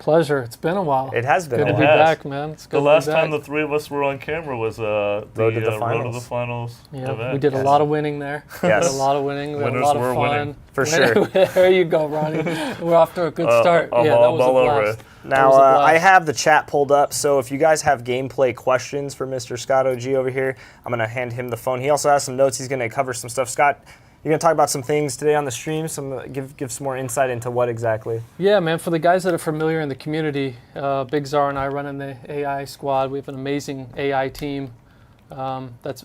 Pleasure. It's been a while. It has been. Good a to while. be back, man. It's good The last to be back. time the three of us were on camera was the Road to the Road to the Finals. Finals Yeah, event. we did a lot of winning there. Yes. We did a lot of winning. We had a Winners lot of were fun. winning. For sure. There you go, Ronnie. We're off to a good start. I'm that was all a over blast. it. Now, That was a blast. I have the chat pulled up, so if you guys have gameplay questions for Mr. Scott OG over here, I'm going to hand him the phone. He also has some notes. He's going to cover some stuff. Scott, you're going to talk about some things today on the stream, give some more insight into what exactly. Yeah, man, for the guys that are familiar in the community, Big Czar and I running the AI squad. We have an amazing AI team that's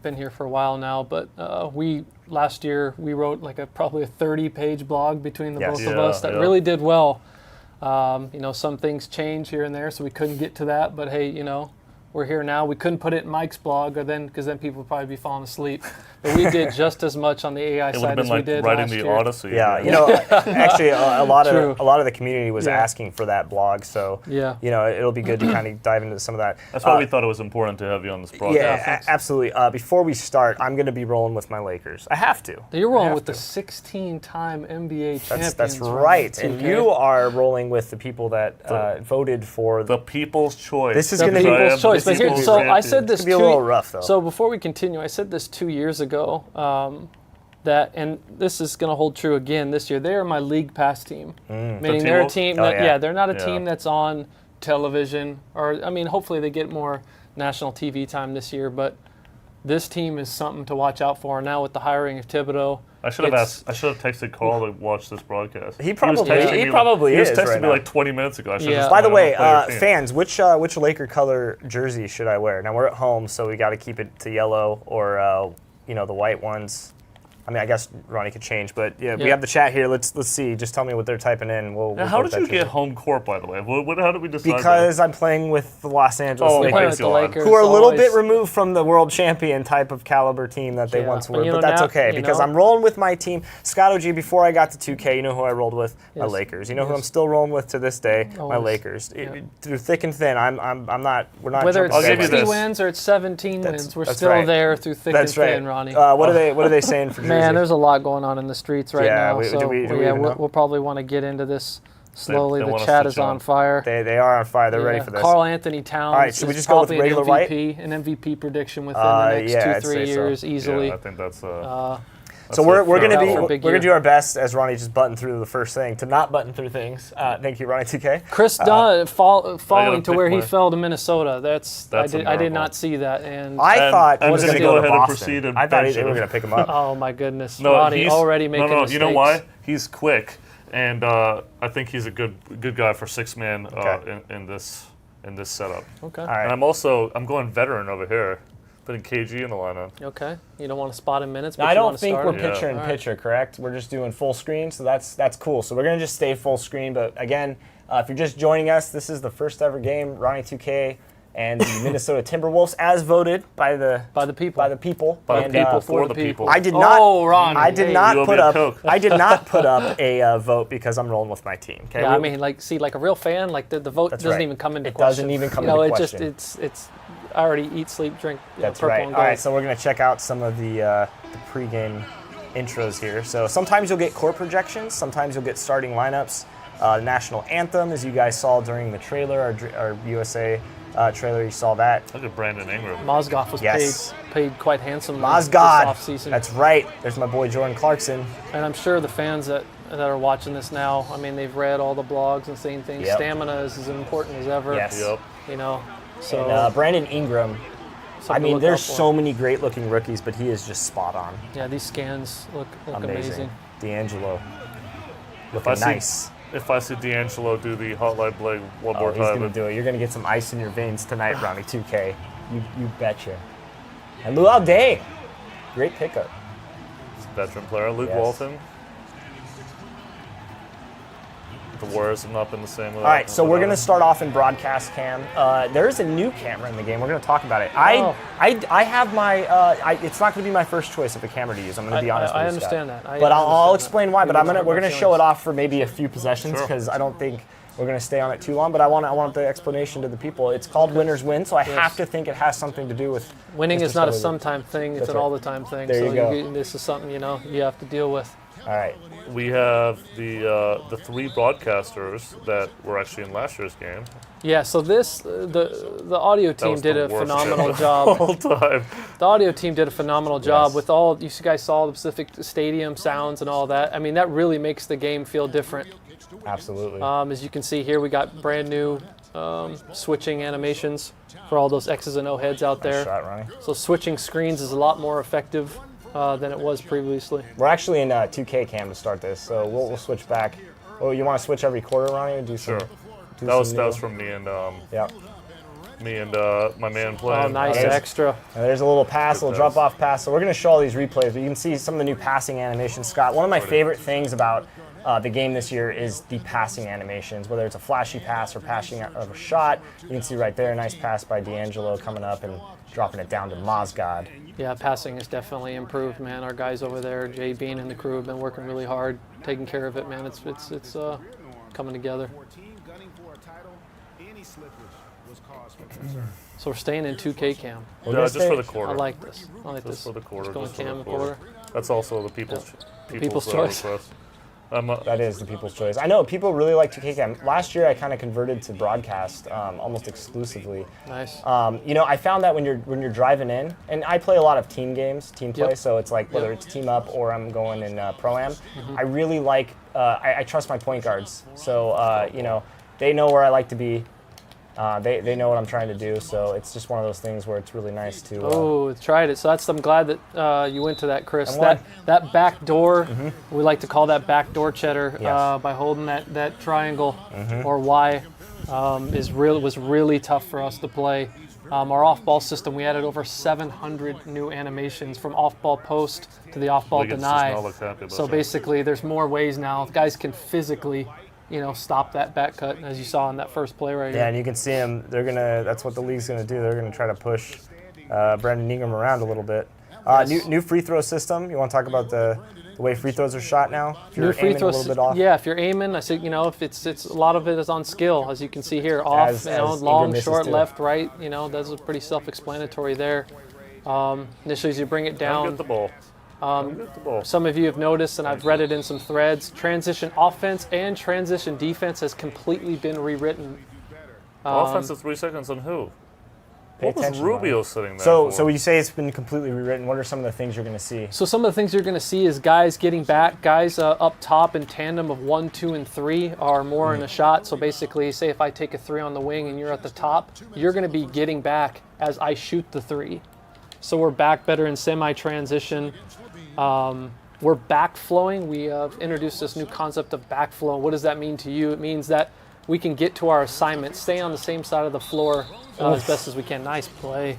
been here for a while now. But last year we wrote like probably a 30-page blog between the both of us that really did well. Some things change here and there, so we couldn't get to that. But hey, we're here now. We couldn't put it in Mike's blog, because then people would probably be falling asleep. But we did just as much on the AI side as we did writing last the year. Odyssey. Yeah, actually, a lot of the community was Yeah. asking for that blog, so it'll be good to kind of dive into some of that. That's why we thought it was important to have you on this broadcast. Yeah, absolutely. Before we start, I'm going to be rolling with my Lakers. I have to. You're rolling with the 16-time NBA champions. That's right. 2K. And you are rolling with the people that voted for The people's choice. This is The going to be people's choice. But here, so I said this It's gonna be a little rough, though. So before we continue, I said this 2 years ago. And this is going to hold true again this year. They are my league pass team, meaning they're a team. They're not a team that's on television, or hopefully they get more national TV time this year. But this team is something to watch out for. Now with the hiring of Thibodeau, I should have texted Carl to watch this broadcast. He probably is He was texting right me now. like 20 minutes ago. By the way, fans, which Laker color jersey should I wear? Now we're at home, so we got to keep it to yellow or the white ones. I guess Ronnie could change, but we have the chat here. Let's see. Just tell me what they're typing in. We'll how did you get home court, by the way? How did we decide Because I'm playing with the Los Angeles Lakers. who are a little bit removed from the world champion type of caliber team that they once were. But that's okay, because I'm rolling with my team. Scott OG, before I got to 2K, you know who I rolled with? My Lakers. You know who I'm still rolling with to this day? My Lakers. Through thick and thin, we're not. Whether it's I'll give you 60 this. wins or it's 17 wins, we're that's still right. there through thick and thin, Ronnie. What are they saying for Jersey? Man, there's a lot going on in the streets right now. Do we even know? We'll probably want to get into this slowly. They The want us chat to is on jump. fire. They are on fire. They're ready for this. Carl Anthony Towns. All right, should we is just go with probably regular an MVP prediction within the next I'd 2-3 say so. years easily. Yeah, I think that's. So we're fair gonna do our best, as Ronnie just buttoned through the first thing, to not button through things. Thank you, Ronnie 2K. Chris Dunn falling to where he my- fell to Minnesota. I did miracle. not see that. And I thought he I'm was gonna going to go go to ahead and Boston. proceed and I thought bench they were him. going to pick him up. oh my goodness, No, Ronnie he's already making mistakes. You know why? He's quick, and I think he's a good guy for six-man in this setup. Okay. All right. And I'm going veteran over here, putting KG in the lineup. Okay. You don't want to spot in minutes, but Now, I you don't want to think start we're him? picture in picture, correct? We're just doing full screen, so that's cool. So we're going to just stay full screen. But again, if you're just joining us, this is the first ever game, Ronnie 2K and the Minnesota Timberwolves, as voted by the people. For the people. I did not. Oh, Ron. I did You not owe put me a up. Coke. I did not put up a vote because I'm rolling with my team. Okay. Yeah, like a real fan, like the vote doesn't right. even come into It question. doesn't even come into question. It's I already eat, sleep, drink. That's purple right. and All gold. right, so we're going to check out some of the pregame intros here. So sometimes you'll get core projections. Sometimes you'll get starting lineups. National anthem, as you guys saw during the trailer, our USA trailer, you saw that. Look at Brandon Ingram. Mozgov was paid quite handsomely this Mozgov. offseason. That's right. There's my boy Jordan Clarkson. And I'm sure the fans that are watching this now, they've read all the blogs and seen things. Yep. Stamina is as important as ever. Yes. Yep. So And Brandon Ingram. something to look There's out for. so many great-looking rookies, but he is just spot on. Yeah, these scans look amazing. D'Angelo. Looking nice. If I see D'Angelo do the hotline blade one more He's going time, to do it. You're going to get some ice in your veins tonight, Ronnie 2K. You betcha. And Luau Day. Great pickup. it's a veteran player, Luke Yes. Walton. The Warriors have not been the same. All right, so we're going to start off in broadcast cam. There is a new camera in the game. We're going to talk about it. Oh. I have my. It's not going to be my first choice of a camera to use. I'm going to be honest with you. I understand that. But I'll explain why. But We're we're going to show it off for maybe a few possessions because I don't think we're going to stay on it too long. But I want the explanation to the people. It's called Winners Win, so I have to think it has something to do with winning Mr. is not a Sullivan. sometime thing; it's That's an right. all the time thing. There you go. This is something you have to deal with. All right. We have the 3 broadcasters that were actually in last year's game. Yeah, so the audio team did a phenomenal job. Whole time. The audio team did a phenomenal job with all. You guys saw the Pacific Stadium sounds and all that. I mean, that really makes the game feel different. Absolutely. As you can see here, we got brand new switching animations for all those X's and O heads out there. Nice shot, Ronnie. So switching screens is a lot more effective than it was previously. We're actually in 2K cam to start this, so we'll switch back. Oh, you want to switch every quarter, Ronnie? Or do some, Sure. do That some was from me and my man playing. Oh, nice extra. And there's a little pass, a little drop-off pass. So we're going to show all these replays, but you can see some of the new passing animations. Scott, one of my favorite things about the game this year is the passing animations, whether it's a flashy pass or passing of a shot. You can see right there, a nice pass by D'Angelo coming up and dropping it down to Mozgod. Yeah, passing has definitely improved, man. Our guys over there, Jay Bean and the crew, have been working really hard, taking care of it, man. It's coming together. So we're staying in 2K cam. Yeah, just for the quarter. I like this. I like Just this. for the quarter. Going Just for cam the quarter. That's also the people's choice. request. That is the people's choice. I know people really like 2K cam. Last year, I kind of converted to broadcast almost exclusively. Nice. You know, I found that when you're driving in, and I play a lot of team games, team play. So it's like whether it's team up or I'm going in pro-am. I really like. I trust my point guards. So you know, they know where I like to be. They know what I'm trying to do, so it's just one of those things where it's really nice to. Tried it. So I'm glad that you went to that, Chris. That back door, we like to call that back door cheddar by holding that triangle or Y, was really tough for us to play. Our off-ball system, we added over 700 new animations from off-ball post to the off-ball deny. So basically, there's more ways now. Guys can physically, stop that back cut, as you saw in that first play right here. Yeah, and you can see them. That's what the league's gonna do. They're gonna try to push Brandon Ingram around a little bit. New free throw system. You want to talk about the way free throws are shot now? If you're aiming a little bit off. Yeah, if you're aiming, I say, if it's a lot of it is on skill, as you can see here, off, long, short, left, right. That's pretty self-explanatory there. Initially, as you bring it down. Get the ball. Some of you have noticed, and I've read it in some threads, transition offense and transition defense has completely been rewritten. Offense is 3 seconds on who? What was Rubio sitting there So for? you say it's been completely rewritten. What are some of the things you're going to see? So some of the things you're going to see is guys getting back. Guys up top in tandem of 1, 2, and 3 are more in a shot. So basically, say if I take a 3 on the wing and you're at the top, you're going to be getting back as I shoot the 3. So we're back better in semi-transition. We're backflowing. We have introduced this new concept of backflow. What does that mean to you? It means that we can get to our assignment, stay on the same side of the floor as best as we can. Nice play.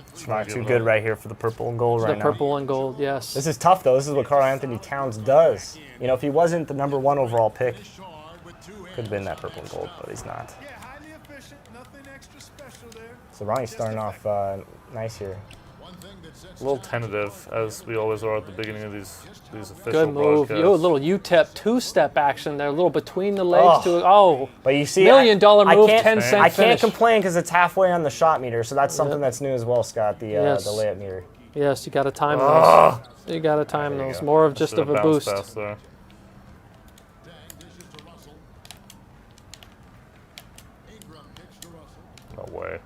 It's not too good right here for the purple and gold right now. The purple and gold, yes. This is tough, though. This is what Karl Anthony Towns does. If he wasn't the #1 overall pick, could have been that purple and gold, but he's not. So Ronnie's starting off nice here. A little tentative, as we always are at the beginning of these official Good move. broadcasts. A little UTEP two-step action there, a little between the legs But you see, $1 million move, 10-cent I can't finish. complain because it's halfway on the shot meter, so that's something that's new as well, Scott. The layup meter. Yes, you got to time those. You got to time those. More of just of a boost. There. No way.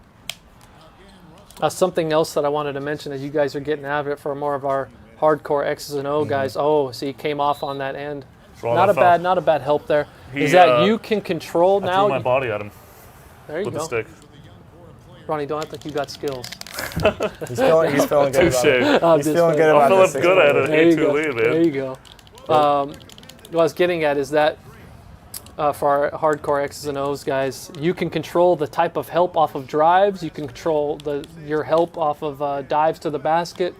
Something else that I wanted to mention as you guys are getting out of it for more of our hardcore X's and O guys. So he came off on that end. Not a bad help there. Is that you can control now? I threw my body at him. There you with go. the stick. Ronnie, don't act like you got skills. He's feeling good about it. He's feeling good about I'm this. feeling good at it. There you 8-2 go. lead, man. There you go. What I was getting at is that for our hardcore X's and O's guys, you can control the type of help off of drives. You can control your help off of dives to the basket.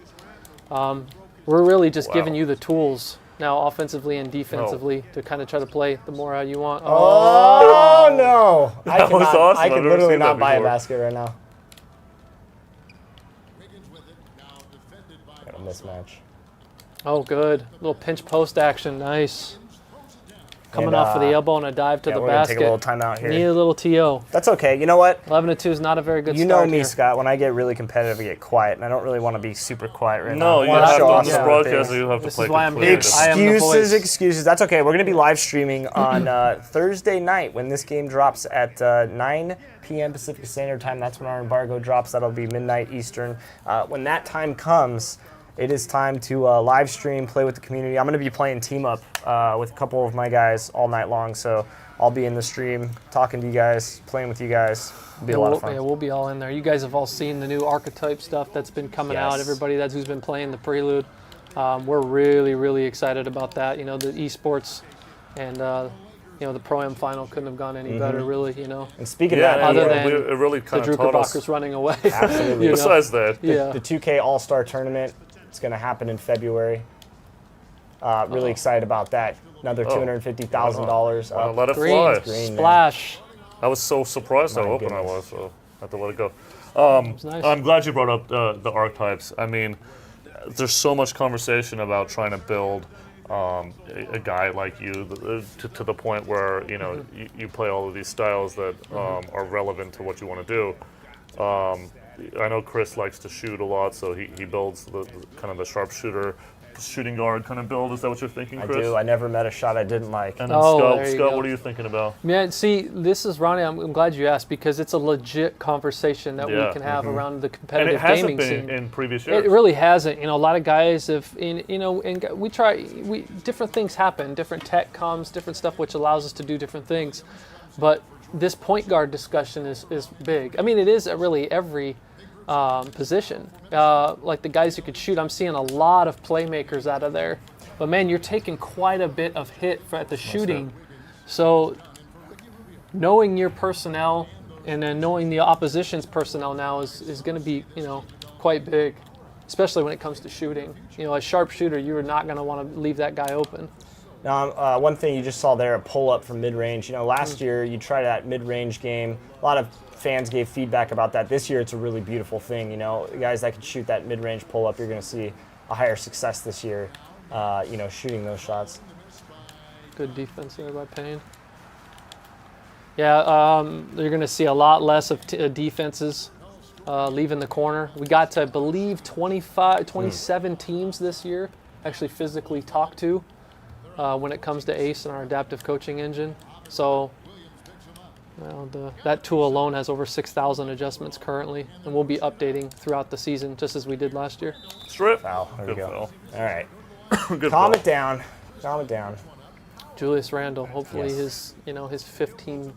We're really just giving you the tools now, offensively and defensively, to kind of try to play the more you want. Oh no! That was awesome. I could I've never literally seen not that buy a before. basket right now. Got a mismatch. Oh, good. Little pinch post action. Nice. Coming off of the elbow and a dive to the we're basket. We're going to take a little timeout here. Need a little TO. That's okay. You know what? 11-2 is not a very good start. You know me, here. Scott. When I get really competitive, I get quiet, and I don't really want to be super quiet right No, now. you have to on this broadcast. You have to This play is why I'm completely here. I am the voice. Excuses. That's okay. We're going to be live streaming on Thursday night when this game drops at 9 p.m. Pacific Standard Time. That's when our embargo drops. That'll be midnight Eastern. When that time comes, it is time to live stream, play with the community. I'm going to be playing team up with a couple of my guys all night long, so I'll be in the stream talking to you guys, playing with you guys. It'll be a lot of fun. Yeah, we'll be all in there. You guys have all seen the new archetype stuff that's been coming out. Everybody who's been playing the Prelude, we're really, really excited about that. You know, the esports and you know, the Pro-Am final couldn't have gone any better, really, you know. And speaking of that, other than it really kind the of taught us. Druckerbacher's running away. Absolutely. Besides that, the 2K All-Star Tournament, it's going to happen in February. Really excited about that. Another $250,000. let it Green. fly. Green, Splash. I was so surprised how open I goodness. was, so I had to let it go. Nice. I'm glad you brought up the archetypes. I mean, there's so much conversation about trying to build a guy like you to the point where, you know, you play all of these styles that are relevant to what you want to do. I know Chris likes to shoot a lot, so he builds the kind of the sharpshooter, shooting guard kind of build. Is that what you're thinking, Chris? I do. I never met a shot I didn't like. And then Scott, what are you thinking about? Yeah, see, this is, Ronnie, I'm glad you asked, because it's a legit conversation that we can have around the competitive gaming scene. And it hasn't been in previous years. It really hasn't. You know, a lot of guys have, you know, and different things happen, different tech comes, different stuff, which allows us to do different things. But this point guard discussion is big. I mean, it is at really every position. Like the guys who could shoot, I'm seeing a lot of playmakers out of there. But man, you're taking quite a bit of hit at the shooting. So knowing your personnel and then knowing the opposition's personnel now is going to be, you know, quite big, especially when it comes to shooting. You know, a sharpshooter, you are not going to want to leave that guy open. Now, one thing you just saw there, a pull-up from mid-range. You know, last year you tried that mid-range game. A lot of fans gave feedback about that. This year it's a really beautiful thing. You know, guys that can shoot that mid-range pull-up, you're going to see a higher success this year, you know, shooting those shots. Good defense there by Payne. Yeah, you're going to see a lot less of defenses leaving the corner. We got to, I believe, 27 teams this year actually physically talk to when it comes to ACE and our adaptive coaching engine. So that tool alone has over 6,000 adjustments currently, and we'll be updating throughout the season just as we did last year. Strip. Foul. There we go. Foul. All right. Good Calm foul. it down. Calm it down. Julius Randle, hopefully his 15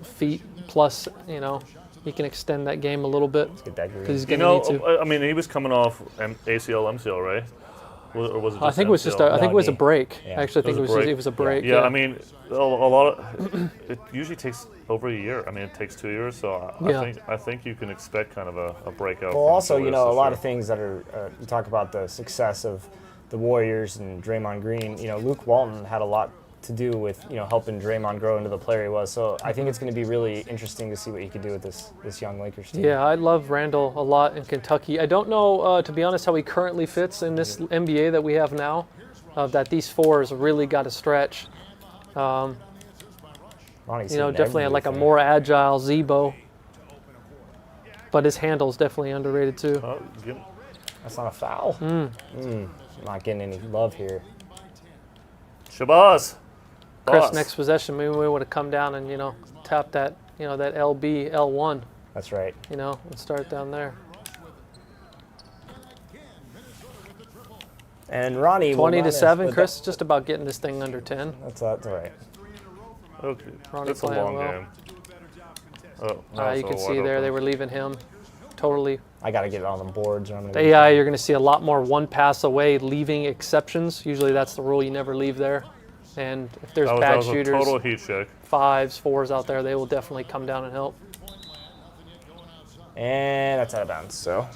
feet plus, you know, he can extend that game a little bit. Let's get that green. He's going to need to. I mean, he was coming off ACL, MCL, right? Or was it just I think it was just I think it was a break. Yeah. I actually think it was a break. Yeah, I mean, a lot of it usually takes over a year. I mean, it takes 2 years, so I think you can expect kind of a breakout. Well, also, you know, a lot of things that are you talk about the success of the Warriors and Draymond Green. You know, Luke Walton had a lot to do with, you know, helping Draymond grow into the player he was. So I think it's going to be really interesting to see what he can do with this young Lakers team. Yeah, I love Randall a lot in Kentucky. I don't know, to be honest, how he currently fits in this NBA that we have now. That these fours really got to stretch. You know, definitely like a more agile Zebo. But his handle's definitely underrated too. That's not a foul. Not getting any love here. Shabazz. Chris, next possession, maybe we would have come down and, you know, tap that, you know, that LB, L1. That's right. You know, and start down there. And Ronnie 20-7. Chris is just about getting this thing under 10. That's all right. Okay. Ronnie That's a long game. You can see there they were leaving him totally. I got to get it on the boards. The AI, you're going to see a lot more one pass away, leaving exceptions. Usually that's the rule. You never leave there. And if there's bad shooters, a total heat check. 5s, 4s out there, they will definitely come down and help. And that's out of bounds. So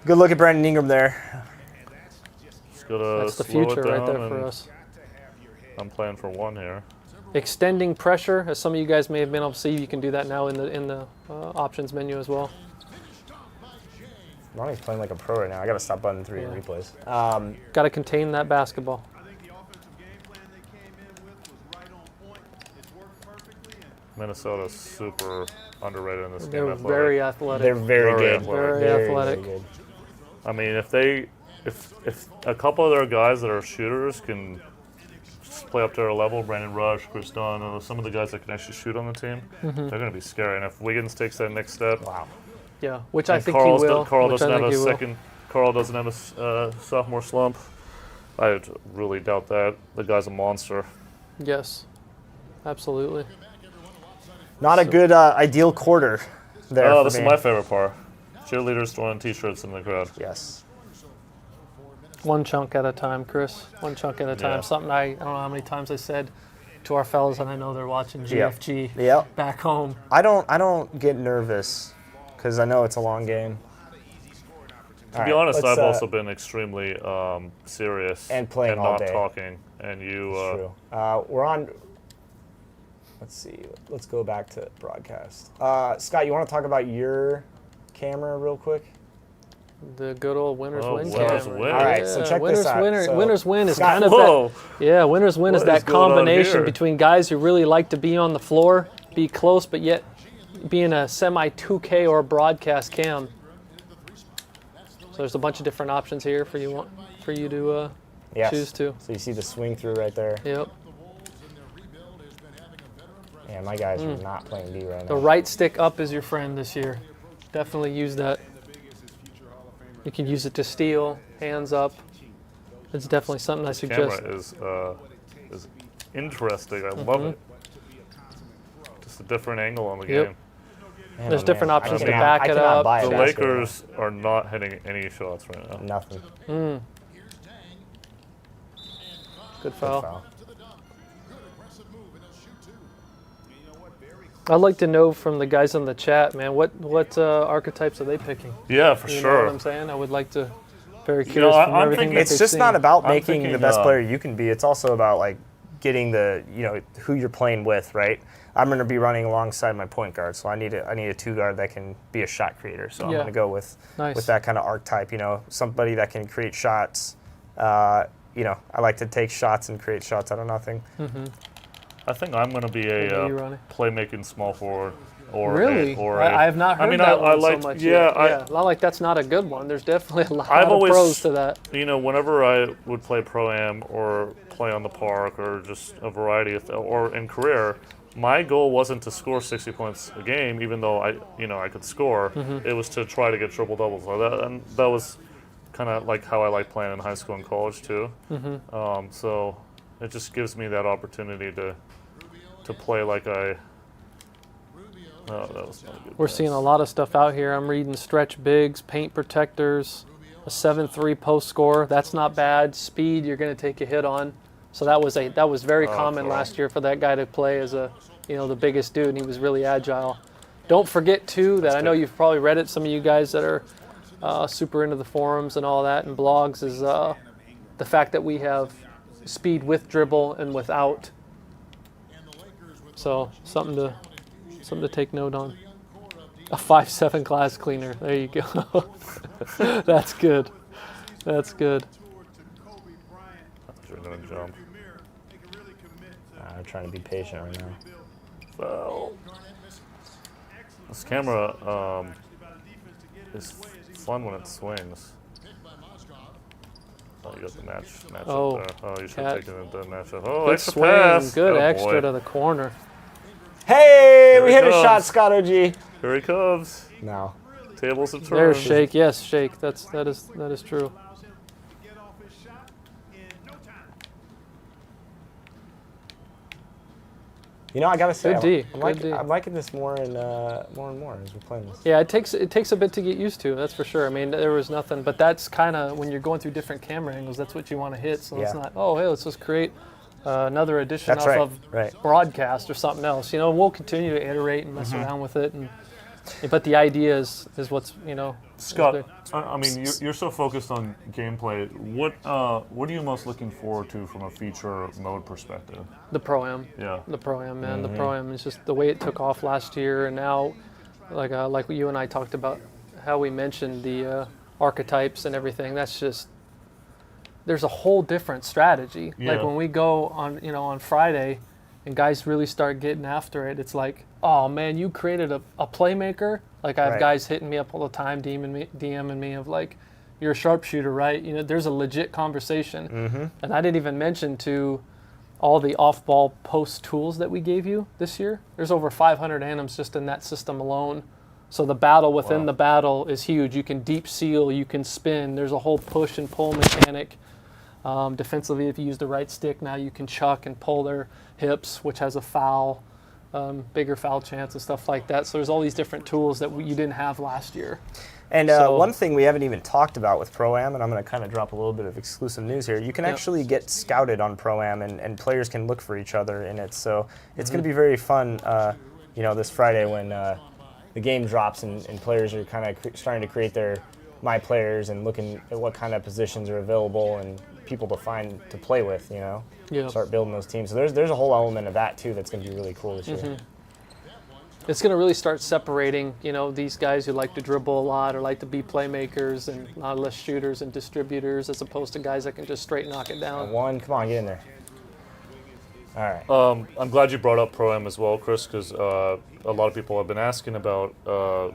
good look at Brandon Ingram there. That's the future right there for us. I'm playing for one here. Extending pressure, as some of you guys may have been able to see, you can do that now in the options menu as well. Ronnie's playing like a pro right now. I got to stop button 3 replays. Got to contain that basketball. Minnesota's super underrated in this game. They're very athletic. They're very good. Very athletic. Very good. I mean, if a couple of their guys that are shooters can play up to their level, Brandon Rush, Chris Dunn, some of the guys that can actually shoot on the team, they're going to be scary. And if Wiggins takes that next step, wow. Yeah, which I think he will. Carl doesn't have a sophomore slump. I really doubt that. The guy's a monster. Yes, absolutely. Not a good ideal quarter there. Oh, this is my favorite part. Cheerleaders throwing T-shirts in the crowd. Yes. One chunk at a time, Chris. One chunk at a time. Yeah. Something I don't know how many times I said to our fellas, and I know they're watching GFG back home. I don't get nervous because I know it's a long game. To be honest, I've also been extremely serious and playing and all not day. talking. And you, True. We're on. Let's see. Let's go back to broadcast. Scott, you want to talk about your camera real quick? The good old winners win winners camera. win. All right, so check this out. Winners win is Scott, kind of whoa. winners win is What that is going on combination here? between guys who really like to be on the floor, be close, but yet be in a semi 2K or broadcast cam. So there's a bunch of different options here for you to choose to. So you see the swing through right there. Yep. Yeah, my guys are not playing D right now. The right stick up is your friend this year. Definitely use that. You can use it to steal, hands up. It's definitely something I suggest. Camera is interesting. I love it. Just a different angle on the game. Man, There's oh, different man. options I to cannot- back I it cannot up. buy a The basket right Lakers are not hitting any shots right now. now. Nothing. Good Good foul. foul. I'd like to know from the guys on the chat, man, what archetypes are they picking? Yeah, for You know sure. what I'm saying? I would like to. Very curious know, from I'm everything thinking that It's they've just seen. not about I'm making the thinking, best player you can be. It's also about like getting the who you're playing with, right? I'm going to be running alongside my point guard, so I need a two guard that can be a shot creator. So I'm going to go with that kind of archetype. Somebody that can create shots. I like to take shots and create shots out of nothing. I think I'm going to be a playmaking small forward. Really? Or I have not heard that one so much yet. Not like that's not a good one. There's definitely a lot of pros to that. Whenever I would play pro-am or play on the park or just a variety of or in career, my goal wasn't to score 60 points a game, even though I could score. It was to try to get triple doubles like that, and that was kind of like how I like playing in high school and college too. So it just gives me that opportunity to play like I. Oh, that was not a good We're pass. seeing a lot of stuff out here. I'm reading stretch bigs, paint protectors, a 7-3 post score. That's not bad. Speed, you're going to take a hit on. So that was very common last year for that guy to play as the biggest dude, and he was really agile. Don't forget too that I know you've probably read it. Some of you guys that are super into the forums and all that and blogs is the fact that we have speed with dribble and without. So something to take note on. A 5'7" glass cleaner. There you go. That's good. That's good. I thought you were going to jump. I'm trying to be patient right now. Well, this camera is fun when it swings. Oh, you got the match up there. Oh, you should have taken the matchup. Oh, Good extra swing. pass. Good Oh, extra boy. to the corner. Hey, Here we it hit a comes. shot, Scott OG. Here he comes. No. Tables have turned. There's Shake. Yes, Shake. That is true. I gotta say, Good D. I'm liking this more and more as we're playing this. Yeah, it takes a bit to get used to. That's for sure. I mean, there was nothing, but that's kind of when you're going through different camera angles. That's what you want to hit. So it's not, hey, let's just create another edition of broadcast or something else. We'll continue to iterate and mess around with it, but the idea is what's Scott, I mean, you're so focused on gameplay. What are you most looking forward to from a feature mode perspective? The Pro-Am. Yeah. The Pro-Am, man. The Pro-Am is just the way it took off last year, and now, like what you and I talked about, how we mentioned the archetypes and everything. That's just there's a whole different strategy. Yeah. Like when we go on, on Friday, and guys really start getting after it, it's like, oh man, you created a playmaker. Like I have guys hitting me up all the time, DMing me of like, you're a sharpshooter, right? You know, there's a legit conversation. And I didn't even mention to all the off-ball post tools that we gave you this year. There's over 500 anims just in that system alone. So the battle within the battle is huge. You can deep seal, you can spin. There's a whole push and pull mechanic. Defensively, if you use the right stick, now you can chuck and pull their hips, which has a foul, bigger foul chance and stuff like that. So there's all these different tools that you didn't have last year. And one thing we haven't even talked about with Pro-Am, and I'm going to kind of drop a little bit of exclusive news here, you can actually get scouted on Pro-Am, and players can look for each other in it. So it's going to be very fun, this Friday when the game drops and players are kind of starting to create their my players and looking at what kind of positions are available and people to find to play with, start building those teams. So there's a whole element of that, too, that's going to be really cool this year. It's going to really start separating, these guys who like to dribble a lot or like to be playmakers and a lot less shooters and distributors as opposed to guys that can just straight knock it down. Come on, get in there. All right. I'm glad you brought up Pro-Am as well, Chris, because a lot of people have been asking about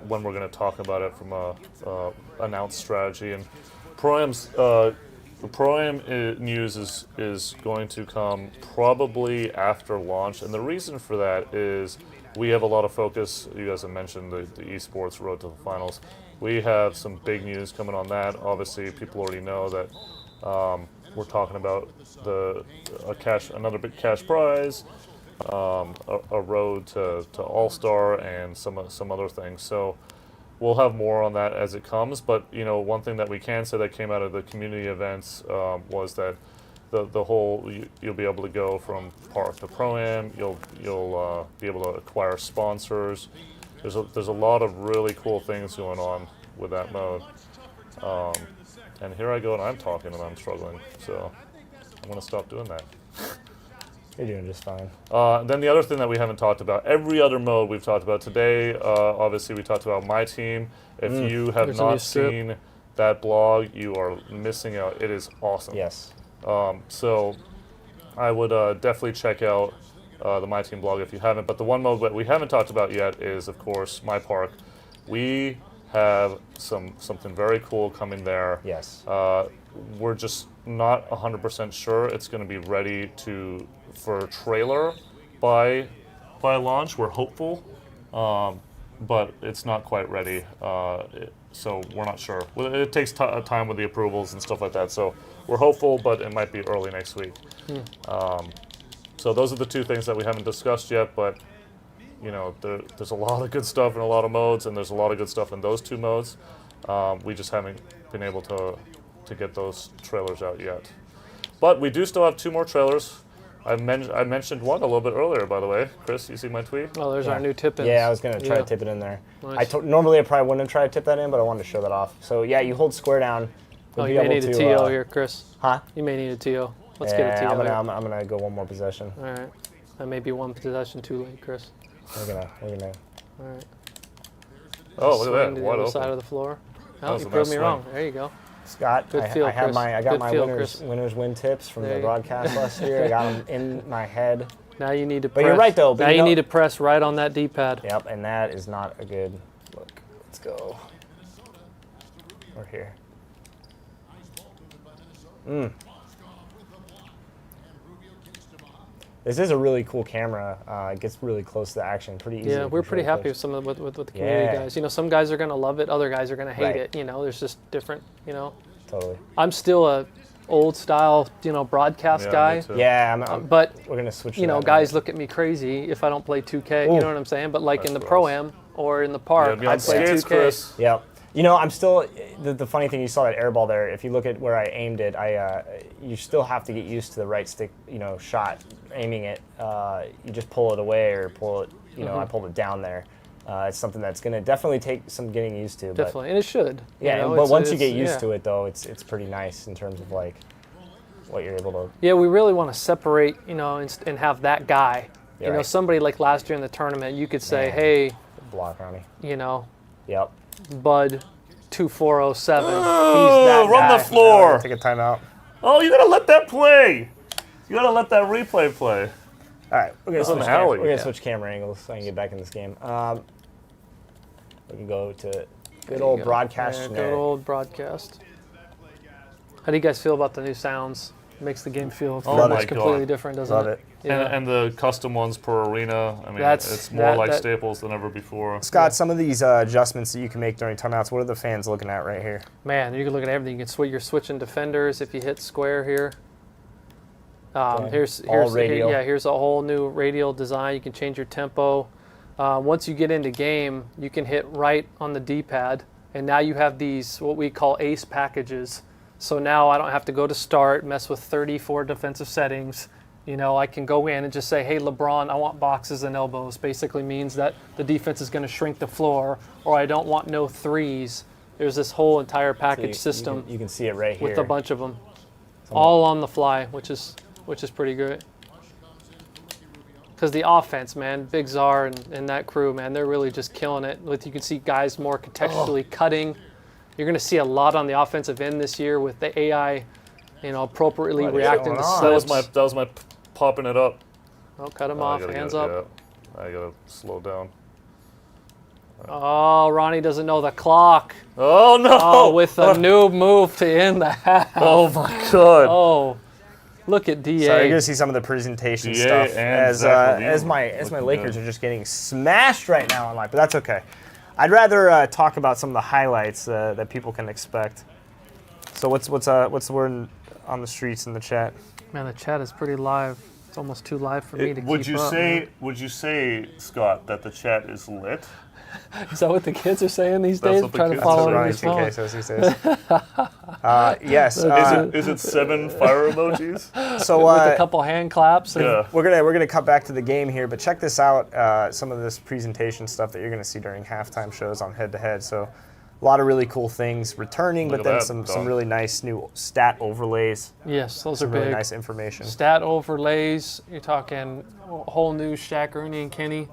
when we're going to talk about it from a announced strategy. And Pro-Am's Pro-Am news is going to come probably after launch, and the reason for that is we have a lot of focus. You guys have mentioned the esports road to the finals. We have some big news coming on that. Obviously, people already know that we're talking about another big cash prize, a road to All-Star, and some other things. So we'll have more on that as it comes. But one thing that we can say that came out of the community events was that the whole you'll be able to go from park to Pro-Am. You'll be able to acquire sponsors. There's a lot of really cool things going on with that mode. And here I go and I'm talking and I'm struggling. So I'm going to stop doing that. You're doing just fine. Then the other thing that we haven't talked about, every other mode we've talked about today, obviously we talked about My Team. If you have not seen that blog, you are missing out. It is awesome. Yes. So I would definitely check out the My Team blog if you haven't. But the one mode that we haven't talked about yet is, of course, My Park. We have something very cool coming there. Yes. We're just not 100% sure it's going to be ready for a trailer by launch. We're hopeful, but it's not quite ready. So we're not sure. It takes time with the approvals and stuff like that. So we're hopeful, but it might be early next week. So those are the two things that we haven't discussed yet, but there's a lot of good stuff in a lot of modes, and there's a lot of good stuff in those two modes. We just haven't been able to get those trailers out yet. But we do still have 2 more trailers. I mentioned one a little bit earlier, by the way. Chris, you see my tweet? Oh, there's our new tip-ins. Yeah, I was going to try to tip it in there. Nice. Normally I probably wouldn't have tried to tip that in, but I wanted to show that off. So yeah, you hold square down. You may need a TO here, Chris. Huh? You may need a TO. Let's get a TO. I'm gonna go one more possession. All right. That may be one possession too late, Chris. We're gonna. All right. Oh, look at Swing that! to the Wide other open. side of the floor. Oh, you a proved nice me wrong. There you go. Scott, Good feel, I got Chris. my winners win tips from the broadcast last year. I got them in my head. Now you need to press. But you're right though. Now you need to press right on that D-pad. Yep, and that is not a good look. Let's go. We're here. This is a really cool camera. It gets really close to the action, pretty easy. Yeah, we're pretty happy with some of with the community guys. Some guys are gonna love it, other guys are gonna hate it. There's just different. Totally. I'm still a old style, broadcast guy. Me too. Yeah, but we're gonna switch. Guys look at me crazy if I don't play 2K. Ooh. You know what I'm saying? But like in the Pro-Am or in the park, Yeah, I play 2K. Chris. Yep. I'm still, the funny thing, you saw that air ball there. If you look at where I aimed it, you still have to get used to the right stick, shot, aiming it. You just pull it away or pull it, I pulled it down there. It's something that's going to definitely take some getting used to. Definitely, and it should. Yeah, but once you get used to it, though, it's pretty nice in terms of like what you're able to. Yeah, we really want to separate, and have that guy. Right. Somebody like last year in the tournament, you could say, hey, block on me. Yep. Bud 2407. He's Oh, that run guy. the floor. Take a timeout. Oh, you gotta let that play. You gotta let that replay play. right, we're It's an alley. gonna switch camera angles so I can get back in this game. We can go to good old broadcast. Yeah, good old broadcast. How do you guys feel about the new sounds? It makes the game feel completely different, doesn't Love it? Yeah. And the custom ones per arena. I mean, it's more like Staples than ever before. Scott, some of these adjustments that you can make during timeouts, what are the fans looking at right here? Man, you can look at everything. You can you're switching defenders if you hit square here. Here's radial. Here's a whole new radial design. You can change your tempo. Once you get into game, you can hit right on the D-pad, and now you have these what we call ace packages. So now I don't have to go to start, mess with 34 defensive settings. You know, I can go in and just say, hey, LeBron, I want boxes and elbows. Basically means that the defense is going to shrink the floor, or I don't want no threes. There's this whole entire package system. You can see it right here. With a bunch of them. All on the fly, which is pretty good. Because the offense, man, Big Czar and that crew, man, they're really just killing it. You can see guys more contextually cutting. You're going to see a lot on the offensive end this year with the AI, appropriately reacting to slips. That was my popping it up. Oh, cut him off. Hands up. I got to slow down. Oh, Ronnie doesn't know the clock. Oh, no. Oh, with a new move to end the half. Oh, my God. Oh, look at DA. So you're going to see some of the presentation stuff as my Lakers are just getting smashed right now online, but that's okay. I'd rather talk about some of the highlights that people can expect. So what's the word on the streets in the chat? Man, the chat is pretty live. It's almost too live for me to keep up. Would you say, Scott, that the chat is lit? Is that what the kids are saying these days? Trying to follow Ronnie TK says he says. Yes. Is it 7 fire emojis? So with a couple hand claps. Yeah. We're gonna cut back to the game here, but check this out. Some of this presentation stuff that you're gonna see during halftime shows on Head to Head. So a lot of really cool things returning, but then some really nice new stat overlays. Yes, those are big. Really nice information. Stat overlays. You're talking a whole new Shaq, Ernie, and Kenny.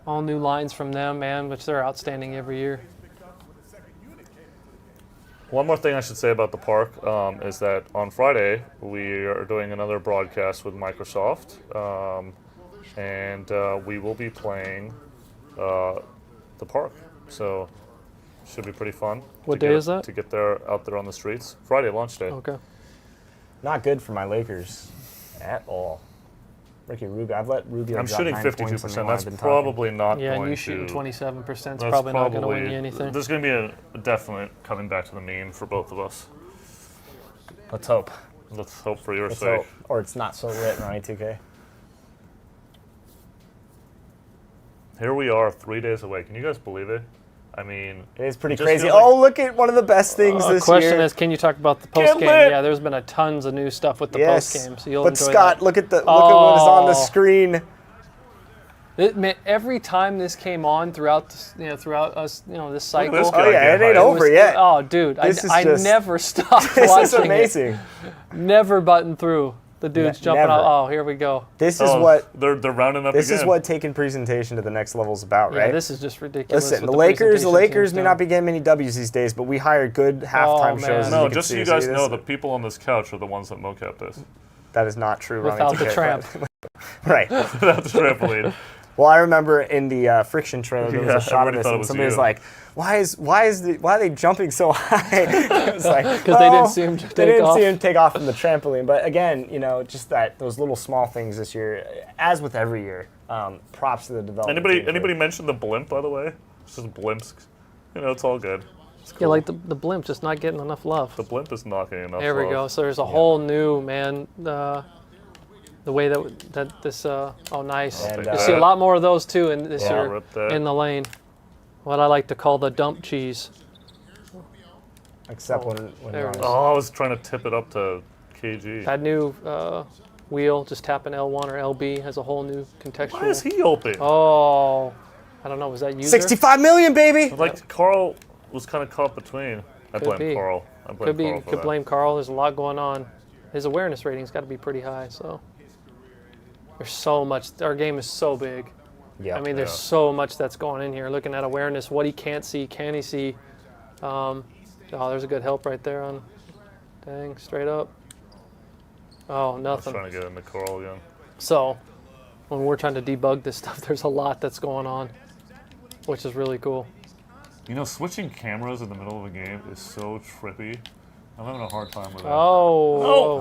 All new lines from them, man, which they're outstanding every year. One more thing I should say about the park is that on Friday we are doing another broadcast with Microsoft, and we will be playing the park. So should be pretty fun. What day is that? To get out there on the streets. Friday, launch day. Okay. Not good for my Lakers at all. Ricky Rubio, I've let Rubio. I'm shooting 52%. That's probably not going to. Yeah, and you shooting 27%. It's probably not going to win you anything. There's going to be a definite coming back to the mean for both of us. Let's hope. Let's hope for your sake. Hope. Or it's not so lit, Ronnie 2K. Here we are, 3 days away. Can you guys believe it? I mean, it's pretty crazy. Oh, look at one of the best things this year. The question is, can you talk about the post game? Yeah, there's been tons of new stuff with the post game, so you'll enjoy Scott, that. look at what is on the screen. Every time this came on throughout us, this cycle. Oh yeah, it ain't over yet. Oh, dude, I never stopped watching. This is amazing. Never button through. The dude's jumping out. Oh, here we go. This is what they're rounding up. This is what taking presentation to the next level is about, right? Yeah, this is just ridiculous. Listen, the Lakers may not be getting many W's these days, but we hire good halftime shows. No, just so you guys know, the people on this couch are the ones that mocap this. That is not true, Ronnie. Without the tramp. Right. Without the trampoline. Well, I remember in the friction trailer there was a shot of this, and somebody was like, "Why are they jumping so high?" It was like because they didn't see him take off. They didn't see him take off from the trampoline. But again, just those little small things this year, as with every year. Props to the development. Anybody mention the blimp, by the way? It's just blimps. It's all good. It's cool. Yeah, like the blimp just not getting enough love. The blimp is not getting enough love. There we go. So there's a whole new the way that this nice. And, you see a lot more of those too in this year in the lane. What I like to call the dump cheese. Except when I was trying to tip it up to KG. That new wheel, just tapping L1 or LB, has a whole new contextual. Why is he open? Oh, I don't know. Was that you? 65 million, baby. Like Carl was kind of caught between. I blame Carl. Could blame Carl. There's a lot going on. His awareness rating's got to be pretty high. So there's so much. Our game is so big. Yeah. I mean, there's so much that's going in here. Looking at awareness, what he can't see, can he see? There's a good help right there on. Dang, straight up. Oh, nothing. I was trying to get into Carl again. So, when we're trying to debug this stuff, there's a lot that's going on, which is really cool. You know, switching cameras in the middle of a game is so trippy. I'm having a hard time with that. Oh.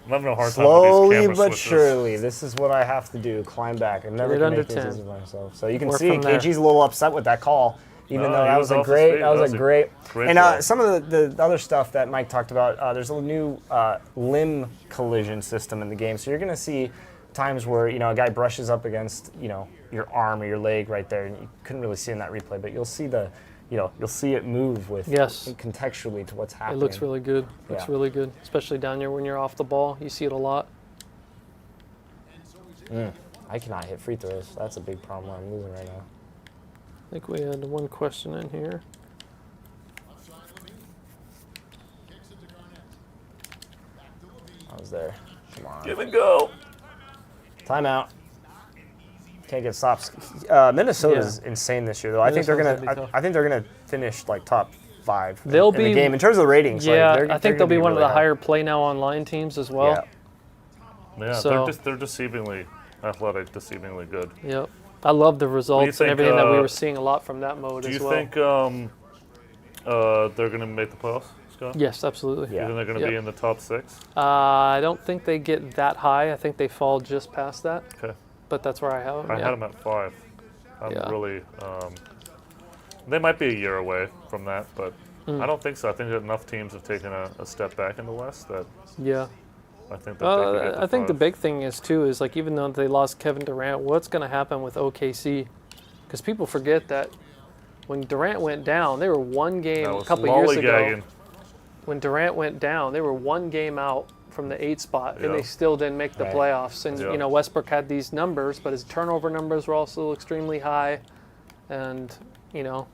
I'm having a hard time Slowly with these camera but switches. surely, this is what I have to do, climb back. I'm never Get going to under make 10. things easy for myself. So you can Work see from there. KG's a little upset with that call, even No, though he that was was a off his great, feet. that was a great. And ball. some of the other stuff that Mike talked about, there's a new limb collision system in the game. So you're going to see times where, you know, a guy brushes up against, you know, your arm or your leg right there, and you couldn't really see in that replay, but you'll see the, you know, you'll see it move with contextually to what's happening. It looks really good. Looks really good, especially down here when you're off the ball. You see it a lot. I cannot hit free throws. That's a big problem I'm losing right now. I think we had one question in here. I was there. Come on. Give and go. Timeout. Can't get stops. Minnesota's insane this year, though. I think they're gonna finish like top 5 in the game in terms of the ratings. Yeah, like, I think they'll be one really of the higher play now online teams as well. Yeah, So, they're deceivingly athletic, deceivingly good. Yep. I love the results think, and everything that we were seeing a lot from that mode as well. Do you think they're going to make the playoffs, Scott? Yes, absolutely. You think they're going to be in the top 6? I don't think they get that high. I think they fall just past that. Okay. But that's where I have them. I had them at 5. I'm really. They might be a year away from that, but I don't think so. I think that enough teams have taken a step back in the West that. Yeah. I think that they could get to I think the 5. big thing is too is like even though they lost Kevin Durant, what's going to happen with OKC? Because people forget that when Durant went down, they were one game a couple years ago. When Durant went down, they were one game out from the 8th spot, and they still didn't make the playoffs. And you know, Westbrook had these numbers, but his turnover numbers were also extremely high. And you know,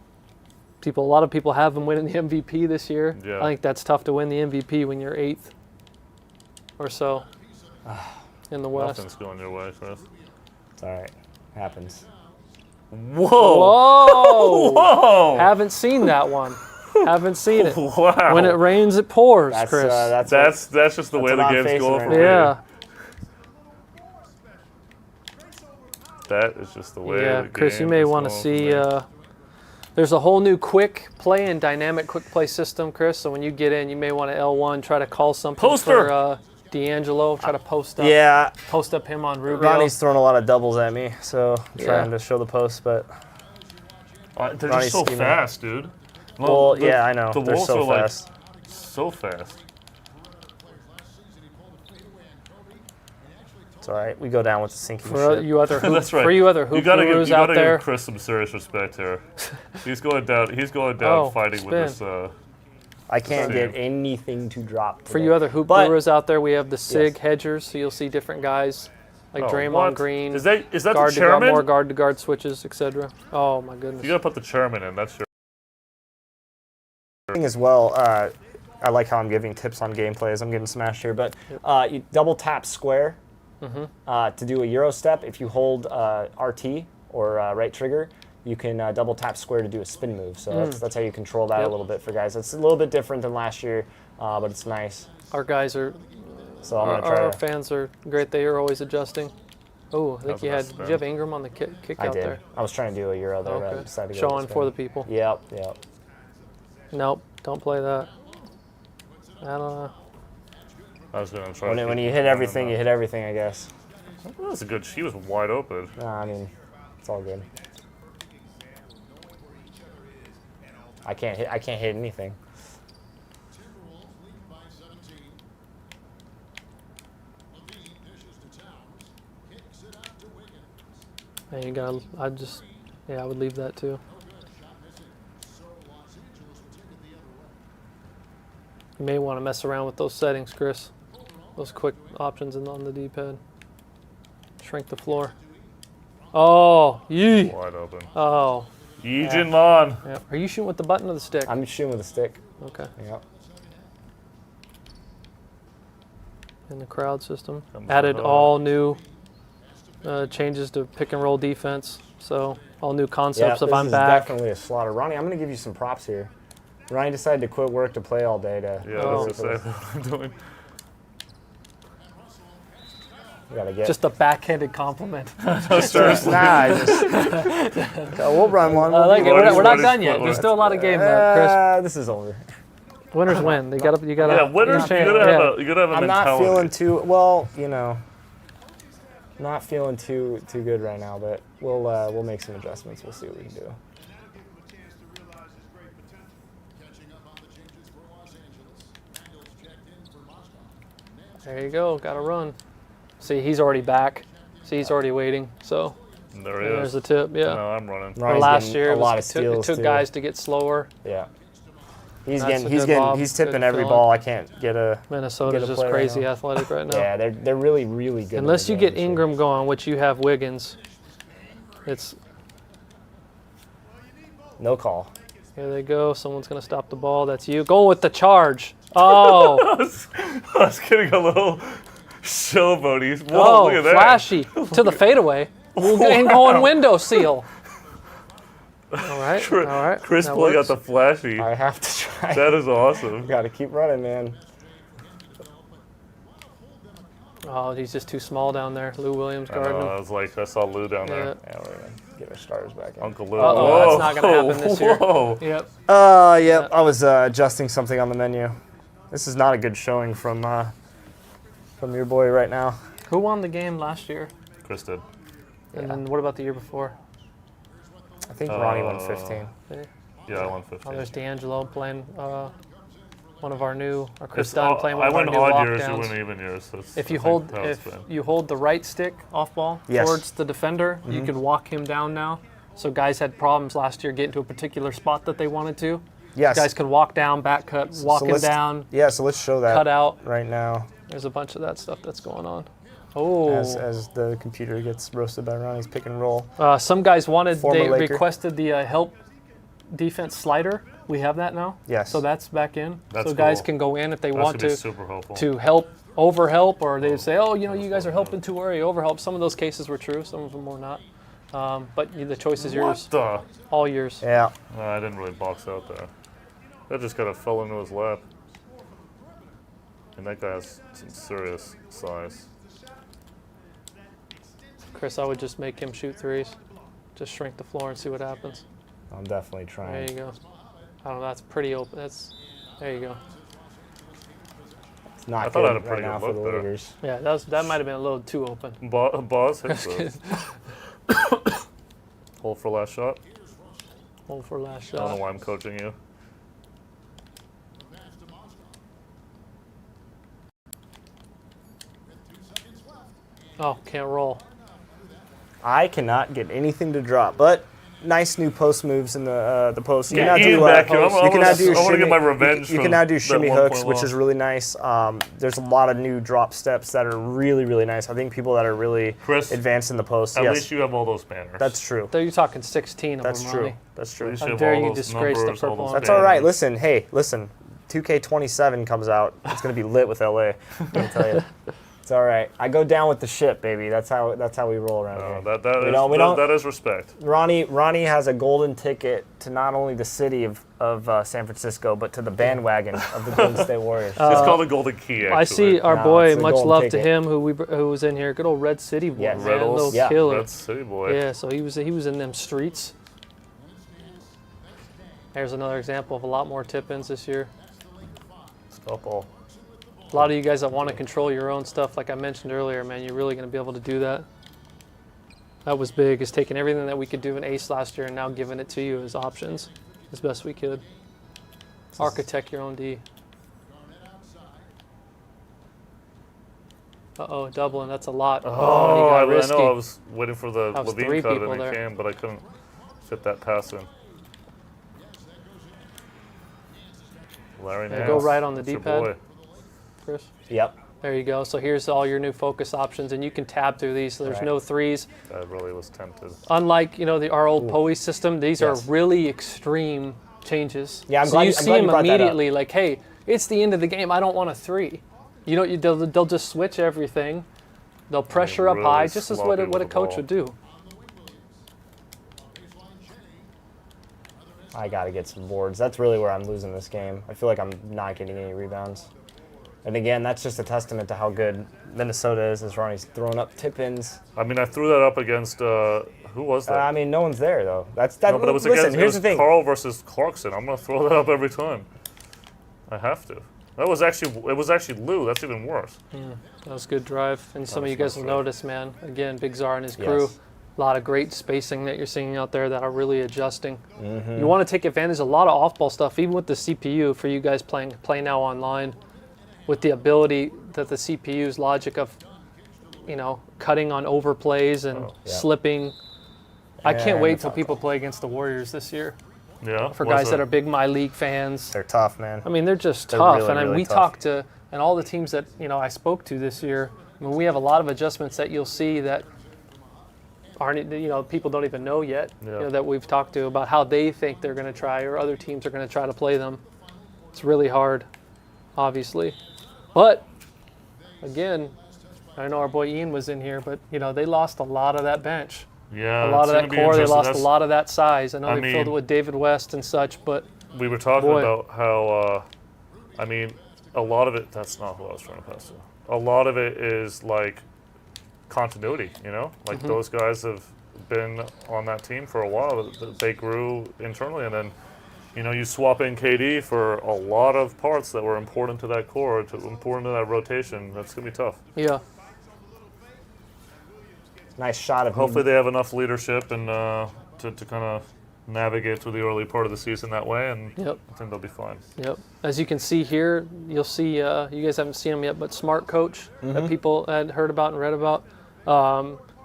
a lot of people have him winning the MVP this year. Yeah. I think that's tough to win the MVP when you're 8th or so in the West. Nothing's going your way, Chris. It's all right. Happens. Whoa! Whoa! Whoa! Haven't seen that one. Haven't seen it. Wow! When it rains, it pours, That's, Chris. That's just the way the game's going for me. Yeah. That is just the way. Yeah, the Chris, you game may is want to going see. for me. There's a whole new quick play and dynamic quick play system, Chris. So when you get in, you may want to L1 try to call something for D'Angelo. Try to post up. Yeah. Post up him on Rubio. Ronnie's throwing a lot of doubles at me, so I'm trying to show the post, but They're Ronnie's just so scheming. fast, dude. Well, yeah, I know. The They're Wolves so are fast. like so fast. It's all right. We go down with the sinking For ship. you other hoop, That's right. for you other hoop gurus out there. Give Chris some serious respect here. He's going down. He's going down fighting with this. I can't Same. get anything to drop today. For you other hoop gurus out there, we have the SIG hedgers, so you'll see different guys like Draymond what? Green. Is that guard the to guard, chairman? more guard to guard switches, etc. Oh my goodness. You gotta put the chairman in. That's your. Thing as well, I like how I'm giving tips on gameplay as I'm getting smashed here, but you double tap square to do a Euro step. If you hold RT or right trigger, you can double tap square to do a spin move. So that's how you control that a little bit for guys. It's a little bit different than last year, but it's nice. Our guys are, So I'm gonna try our to, fans are great. They are always adjusting. Oh, I think That was a nice did you have Ingram on the kick I out did. there? I was trying to do a Euro there, but I decided to go Showing with for the spin. people. Yep. Nope, don't play that. I don't know. I was gonna try. When you hit everything, you hit everything, I guess. Well, that's a good. She was wide open. Nah, I mean, it's all good. I can't hit anything. And you gotta, I would leave that too. You may want to mess around with those settings, Chris. Those quick options on the D-pad. Shrink the floor. Oh, yee. Wide open. Oh. Yee Jin Lon. Yeah. Are you shooting with the button or the stick? I'm shooting with a stick. Okay. Yep. In the crowd system. Comes Added up. all new changes to pick and roll defense. So all new concepts if this I'm is back. definitely a slaughter. Ronnie, I'm going to give you some props here. Ronnie decided to quit work to play all day to. Yeah, that's exactly what I'm doing. Gotta get just a backhanded compliment. We'll run one. I like it. We're not done yet. There's still a lot of game left, Chris. This is over. Winners win. You gotta. Yeah, winners. You gotta have a I'm mentality. not feeling too well. Not feeling too good right now, but we'll make some adjustments. We'll see what we can do. There you go. Got to run. See, he's already back. See, he's already waiting. So There he is. there's the tip. Yeah. No, I'm running. Last year, it took guys to get slower. Yeah. He's tipping every ball. I can't get a. Minnesota's get a just play crazy right now. athletic right now. Yeah, they're really good. Unless you get Ingram going, which you have Wiggins, it's no call. here they go. Someone's gonna stop the ball. That's you. Go with the charge. Oh, I was getting a little showboaty. Whoa, look at that. Flashy to the fadeaway. And going window seal. All right. Chris that pulling out works. the flashy. I have to try. That is awesome. Got to keep running, man. Oh, he's just too small down there. Lou Williams guarding him. I saw Lou down there. Yeah, we're gonna get our starters back in. Uncle Lou. Uh-oh, that's not gonna happen this year. Whoa. Yep. Yep. I was adjusting something on the menu. This is not a good showing from your boy right now. Who won the game last year? Chris did. And then what about the year before? I think Ronnie won 15. Yeah, I won 15. Oh, there's D'Angelo playing one of our Chris It's Dunn playing one I of our win new odd years, you lockdowns. win even years. That's, If I you think how it's been. hold the right stick off ball Yes. towards the defender, you can walk him down now. So guys had problems last year getting to a particular spot that they wanted to. Yes. Guys could walk down, back cut, walking down, Yeah, so let's show that cut out. right now There's a bunch of that stuff that's going on. Oh. as the computer gets roasted by Ronnie's pick and roll. Some guys Former Laker. requested the help defense slider. We have that now. Yes. So that's back in. That's so guys cool. can go in if they That want should be to super helpful. help, overhelp, or they say, oh, you guys are helping too early, overhelp. Some of those cases were true, some of them were not. But the choice is yours. What All yours. Yeah. the? I didn't really box out there. That just kind of fell into his lap. And that guy has some serious size. Chris, I would just make him shoot threes. Just shrink the floor and see what happens. I'm definitely trying. There you go. I don't know, that's pretty open. There you go. It's not I thought I had a good pretty right now good for the look there. Lakers. Yeah, that might have been a little too open. Boss hits those. Hold for last shot. Hold for last I don't know shot. why I'm coaching you. Oh, can't roll. I cannot get anything to drop, but nice new post moves in the post. You Yeah, can now Ian do back here. I wanna get my revenge. You can now do from shimmy that hooks, 1 point which loss. is really nice. There's a lot of new drop steps that are really, really nice. I think people that are really Chris, advanced in the post. At Yes, least you have all those banners. that's true. Though you're talking 16 of That's them, true. Ronnie. That's At true. least How you have dare all you those disgrace the numbers, all purple those and That's all right. banners. Listen. 2K27 comes out. It's gonna be lit with LA. I'll tell you. It's all right. I go down with the ship, baby. That's how we roll around here. That is respect. Ronnie has a golden ticket to not only the city of San Francisco, but to the bandwagon of the Golden State Warriors. It's called the Golden Key, actually. I see our No, boy, it's a much golden love to ticket. him, who was in here. Good old Red City boy, Yes. man. Red Little yeah. killer. Red City boy. Yeah, so he was in them streets. There's another example of a lot more tip-ins this year. Stop ball. A lot of you guys that want to control your own stuff, like I mentioned earlier, man, you're really going to be able to do that. That was big, is taking everything that we could do in Ace last year and now giving it to you as options as best we could. Architect your own D. Uh-oh, Dublin, that's a lot. Oh, he got I risky. know. I was waiting for the That was Levine three cut people and there. it came, but I couldn't fit that pass in. Larry Yeah, Nance. go right on the that's your D-pad. boy. Chris. Yep. There you go. So here's all your new focus options, and you can tab through these. So there's Right. no threes. I really was tempted. Unlike our old POE system, these Yes. are really extreme changes. Yeah, I'm so glad- you I'm see glad you them brought that up. immediately, like, hey, it's the end of the game. I don't want a three. They'll just switch everything. They'll pressure up really high, just as what sloppy a with the coach ball. would do. I got to get some boards. That's really where I'm losing this game. I feel like I'm not getting any rebounds. And again, that's just a testament to how good Minnesota is, as Ronnie's throwing up tip-ins. I mean, I threw that up against, who was that? I mean, no one's there, though. That. No, but it was Listen, here's the thing. Carl versus Clarkson. I'm going to throw that up every time. I have to. It was actually Lou. That's even worse. That was a good drive. And some of you guys will notice, man, again, Big Czar and his crew. Yes. A lot of great spacing that you're seeing out there that are really adjusting. You want to take advantage of a lot of off-ball stuff, even with the CPU for you guys playing Play Now online, with the ability that the CPU's logic of, cutting on overplays and slipping. I can't wait till people play against the Warriors this year. Yeah. For guys that are big My League fans. They're tough, man. I mean, they're just tough. Really, and really we tough. talked to, and all the teams that, I spoke to this year, I mean, we have a lot of adjustments that you'll see that aren't, people don't even know yet, that we've talked to about how they think they're going to try or other teams are going to try to play them. It's really hard, obviously. But, again, I know our boy Ian was in here, but, they lost a lot of that bench. Yeah, a lot of that core. They lost a lot of that size. I know they filled it with David West and such, but we were talking about how, a lot of it, that's not who I was trying to pass to. A lot of it is like continuity, like those guys have been on that team for a while. They grew internally, and then, you swap in KD for a lot of parts that were important to that core, important to that rotation. That's going to be tough. Yeah. Nice shot of hopefully they have enough leadership and to kind of navigate through the early part of the season that way, and I think they'll be fine. Yep. As you can see here, you'll see, you guys haven't seen him yet, but Smart Coach that people had heard about and read about.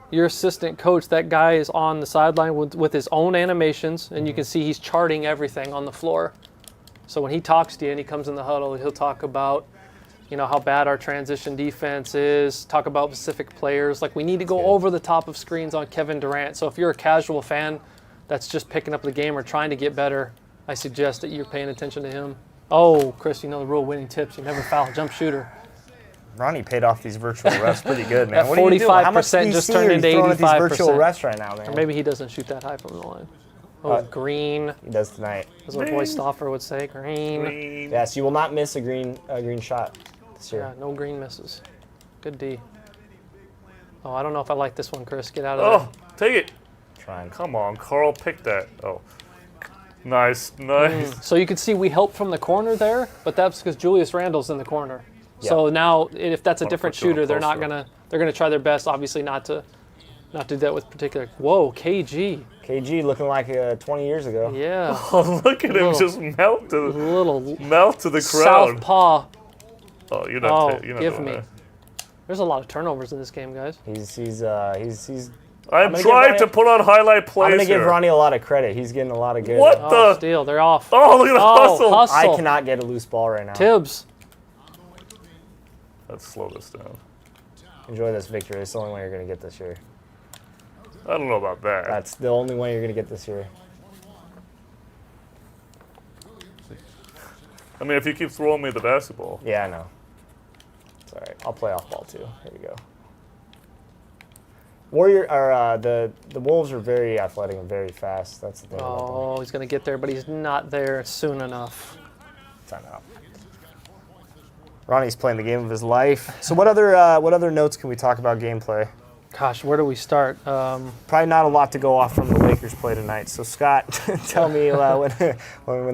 Your assistant coach, that guy is on the sideline with his own animations, and you can see he's charting everything on the floor. So when he talks to you and he comes in the huddle, he'll talk about how bad our transition defense is, talk about specific players. Like, we need to go over the top of screens on Kevin Durant. So if you're a casual fan that's just picking up the game or trying to get better, I suggest that you're paying attention to him. Oh, Chris, the rule, winning tips. You never foul, jump shooter. Ronnie paid off these virtual refs pretty good, man. That what are you doing? How much 45% just turned into 85%. These virtual refs right now, man. Or maybe he doesn't shoot that high from the line. Oh, green. He does tonight. As our boy Stauffer would say, green. Yes, you will not miss a green shot. Yeah, no green misses. Good D. Oh, I don't know if I like this one, Chris. Get out of there. Oh, take it. Trying. Come on, Carl, pick that. Oh, nice. So you can see we helped from the corner there, but that's because Julius Randle's in the corner. Yeah. So now, if that's a different shooter, they're gonna try their best, obviously, not to do that with particular. Whoa, KG. KG looking like 20 years ago. Yeah. Oh, look at him just melt to the crowd. Southpaw. Oh, you're not give me. There's a lot of turnovers in this game, guys. He's. I'm trying to put on highlight plays. I'm going to give Ronnie a lot of credit. He's getting a lot of good. What the? Steal. They're off. Oh, look at the hustle. I cannot get a loose ball right now. Tibbs. Let's slow this down. Enjoy this victory. It's the only one you're going to get this year. I don't know about that. That's the only one you're going to get this year. I mean, if you keep throwing me the basketball. Yeah, I know. It's all right. I'll play off ball too. Here we go. The Wolves are very athletic and very fast. That's the thing. Oh, he's going to get there, but he's not there soon enough. Time out. Ronnie's playing the game of his life. So what other notes can we talk about gameplay? Gosh, where do we start? Probably not a lot to go off from the Lakers play tonight. So Scott, tell me when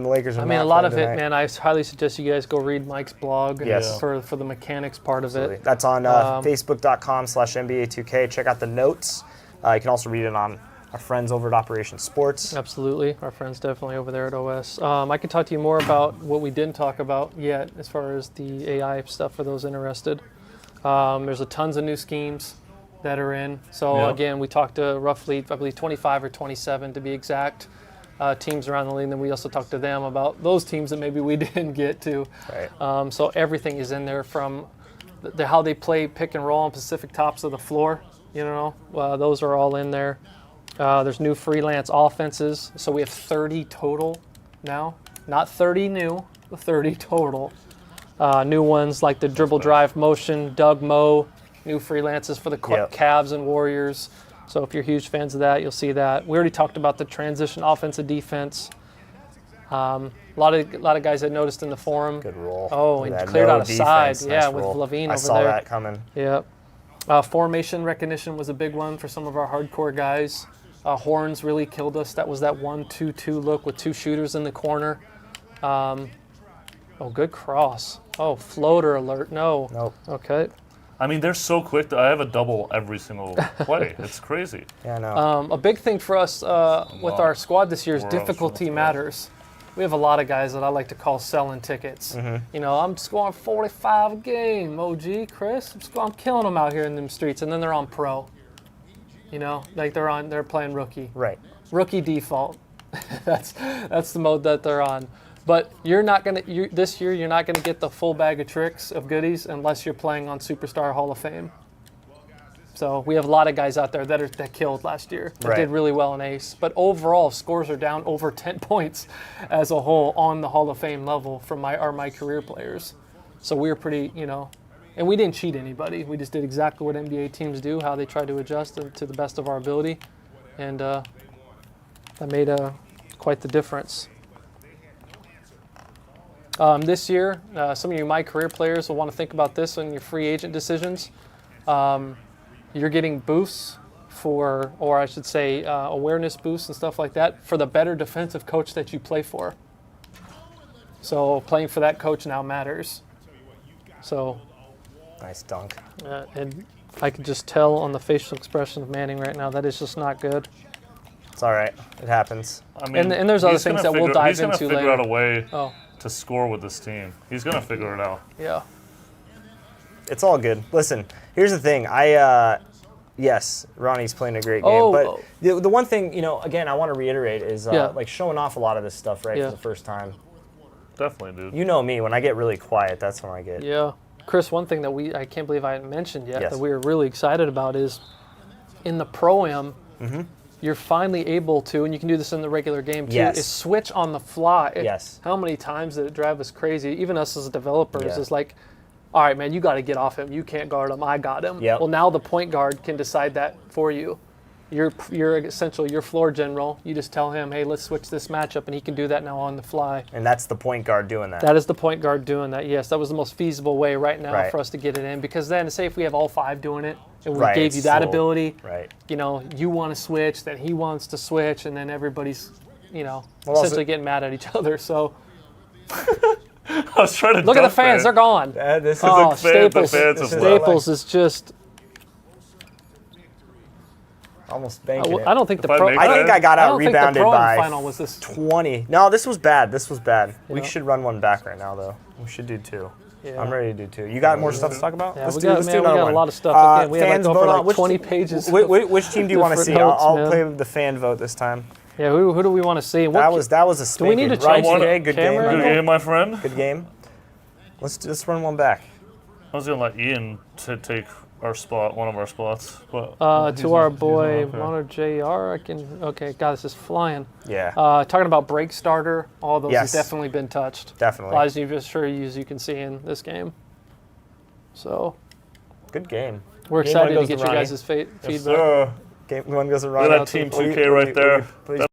the Lakers are. I mean, a lot of it, man. I highly suggest you guys go read Mike's blog for the mechanics part of it. That's on Facebook.com/NBA2K. Check out the notes. You can also read it on our friends over at Operation Sports. Absolutely, our friends definitely over there at OS. I can talk to you more about what we didn't talk about yet, as far as the AI stuff for those interested. There's tons of new schemes that are in. So again, we talked to roughly, I believe, 25 or 27 to be exact, teams around the league. And then we also talked to them about those teams that maybe we didn't get to. Right. So everything is in there, from how they play pick and roll on specific tops of the floor. Those are all in there. There's new freelance offenses. So we have 30 total now. Not 30 new, 30 total. New ones like the dribble drive motion, Doug Moe. New freelances for the Cavs and Warriors. So if you're huge fans of that, you'll see that. We already talked about the transition offensive defense. A lot of guys I noticed in the forum. Good roll. Oh, and cleared out a side. Yeah, with Levine over there. I saw that coming. Yep. Formation recognition was a big one for some of our hardcore guys. Horns really killed us. That was that 1-2-2 look with 2 shooters in the corner. Oh, good cross. Oh, floater alert. No. Nope. Okay. I mean, they're so quick. I have a double every single play. It's crazy. Yeah, I know. A big thing for us with our squad this year is difficulty matters. We have a lot of guys that I like to call selling tickets. You know, I'm scoring 45 a game, OG, Chris. I'm killing them out here in them streets, and then they're on pro. You know, like they're playing rookie. Right. Rookie default. that's the mode that they're on. But this year you're not gonna get the full bag of tricks of goodies unless you're playing on Superstar Hall of Fame. So we have a lot of guys out there that killed last year, that did really well in Ace. But overall, scores are down over 10 points as a whole on the Hall of Fame level from my career players. So we were pretty, you know, and we didn't cheat anybody. We just did exactly what NBA teams do, how they try to adjust to the best of our ability, and that made quite the difference. This year, some of you my career players will want to think about this in your free agent decisions. You're getting boosts for, or I should say awareness boosts and stuff like that for the better defensive coach that you play for. So playing for that coach now matters. So nice dunk. And I can just tell on the facial expression of Manning right now that is just not good. It's all right. It happens. I mean, and there's other things that we'll dive into later. He's going to figure out a way to score with this team. He's going to figure it out. Yeah. It's all good. Listen, here's the thing. Yes, Ronnie's playing a great game. But the one thing, you know, again, I want to reiterate is like showing off a lot of this stuff, right, for the first time. Definitely, dude. You know me. When I get really quiet, that's when I get. Yeah. Chris, one thing that I can't believe I hadn't mentioned yet that we were really excited about is in the Pro-Am, you're finally able to, and you can do this in the regular game too, is switch on the fly. How many times did it drive us crazy? Even us as developers is like, all right, man, you got to get off him. You can't guard him. I got him. Well, now the point guard can decide that for you. You're essentially your floor general. You just tell him, hey, let's switch this matchup, and he can do that now on the fly. And that's the point guard doing that. That is the point guard doing that, yes. That was the most feasible way right now for us to get it in, because then, say if we have all 5 doing it, and we gave you that ability, you know, you want to switch, then he wants to switch, and then everybody's, you know, essentially getting mad at each other, so... I was trying to look at the fans; they're gone. This is Staples. Staples is just almost banking it. I don't think the pro. I think I got out rebounded by final was this 20. No, this was bad. This was bad. We should run one back right now, though. We should do 2. I'm ready to do 2. You got more stuff to talk about? Yeah, we got a lot of stuff. Again, we have over 20 pages. Which team do you want to see? I'll play the fan vote this time. Yeah, who do we want to see? That was a spanking. Do we need to change good game. Good game, my friend. Good game. Let's run one back. I was gonna let Ian take our spot, one of our spots. But to our boy Mono JR, okay, God, this is flying. Yeah. Talking about break starter, all those have definitely been touched. Definitely. A lot as you can see in this game. So. Good game. We're excited to get you guys' feedback. Game 1 goes to Ronnie. Look at that Team 2K right there.